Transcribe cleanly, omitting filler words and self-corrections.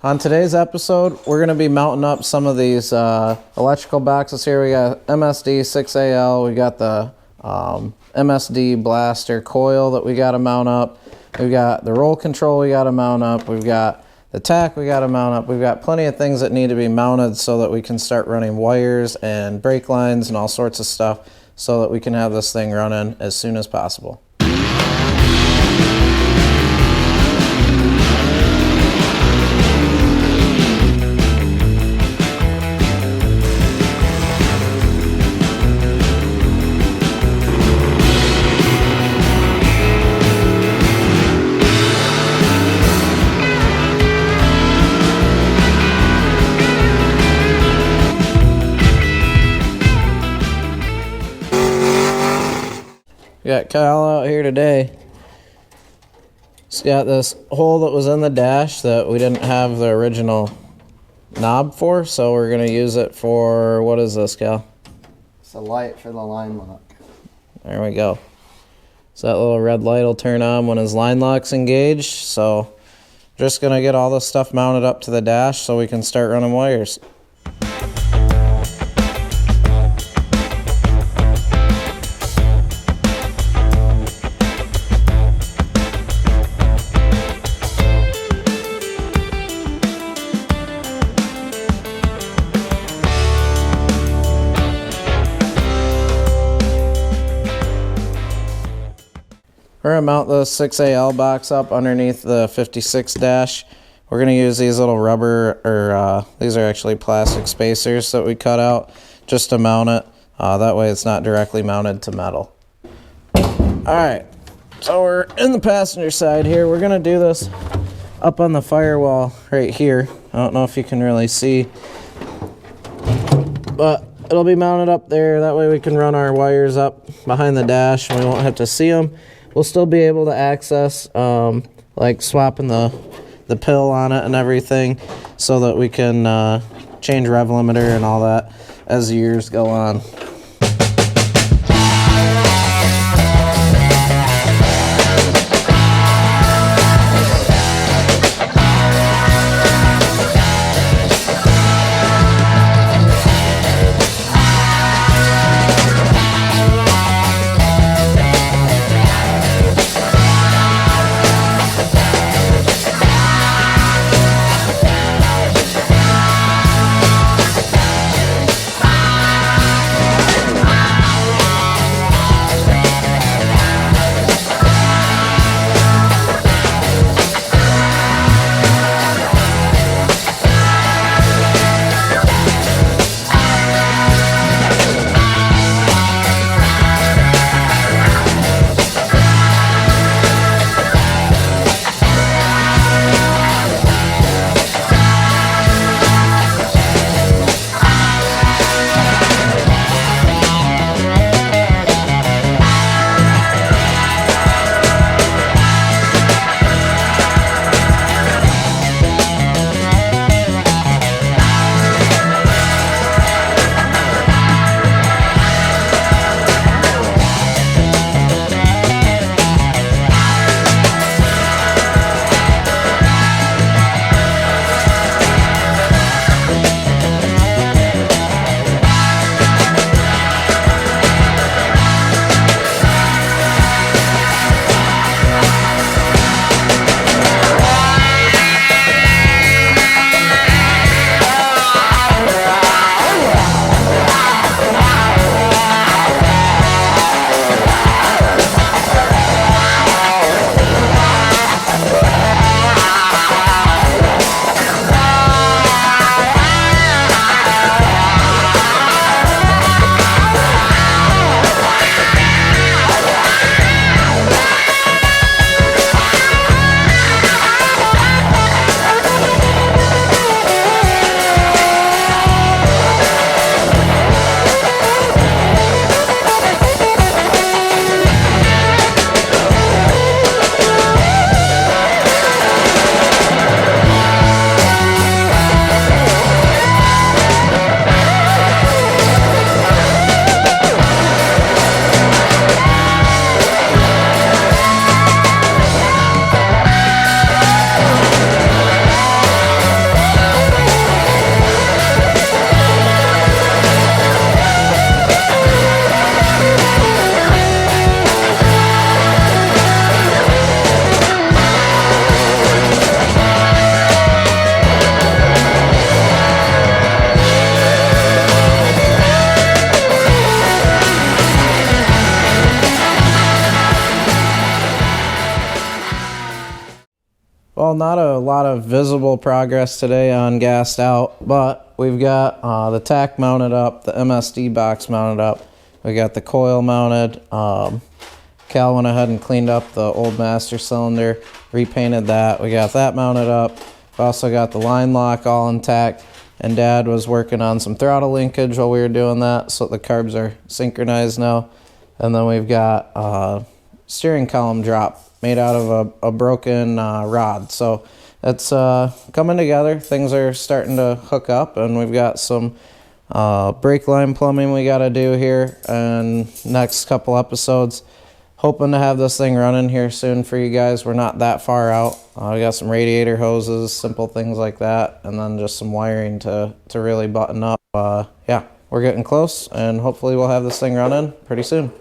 On today's episode, we're going to be mounting up some of these electrical boxes here. We got MSD 6AL, we got the MSD blaster coil that we got to mount up. We've got the roll control we got to mount up. We've got the tack we got to mount up. We've got plenty of things that need to be mounted so that we can start running wires and brake lines and all sorts of stuff so that we can have this thing running as soon as possible. We got Kyle out here today. He's got this hole that was in the dash that we didn't have the original knob for, so we're going to use it for, what is this, Cal? It's a light for the line lock. There we go. So that little red light will turn on when his line lock's engaged. So just going to get all this stuff mounted up to the dash so we can start running wires. We're going to mount the 6AL box up underneath the 56 dash. We're going to use these little rubber, or these are actually plastic spacers that we cut out just to mount it. That way it's not directly mounted to metal. Alright, so we're in the passenger side here. We're going to do this up on the firewall right here. I don't know if you can really see, but it'll be mounted up there. That way we can run our wires up behind the dash and we won't have to see them. We'll still be able to access, like swapping the pill on it and everything so that we can change rev limiter and all that as the years go on. not a lot of visible progress today on gassed out, but we've got the tack mounted up, the MSD box mounted up. We got the coil mounted. Cal went ahead and cleaned up the old master cylinder, repainted that. We got that mounted up. We also got the line lock all intact, and Dad was working on some throttle linkage while we were doing that, so the carbs are synchronized now. And then we've got steering column drop made out of a broken rod. So it's coming together. Things are starting to hook up, and we've got some brake line plumbing we got to do here and next couple episodes. Hoping to have this thing running here soon for you guys. We're not that far out. We got some radiator hoses, simple things like that, and then just some wiring to really button up. Yeah, we're getting close, and hopefully we'll have this thing running pretty soon.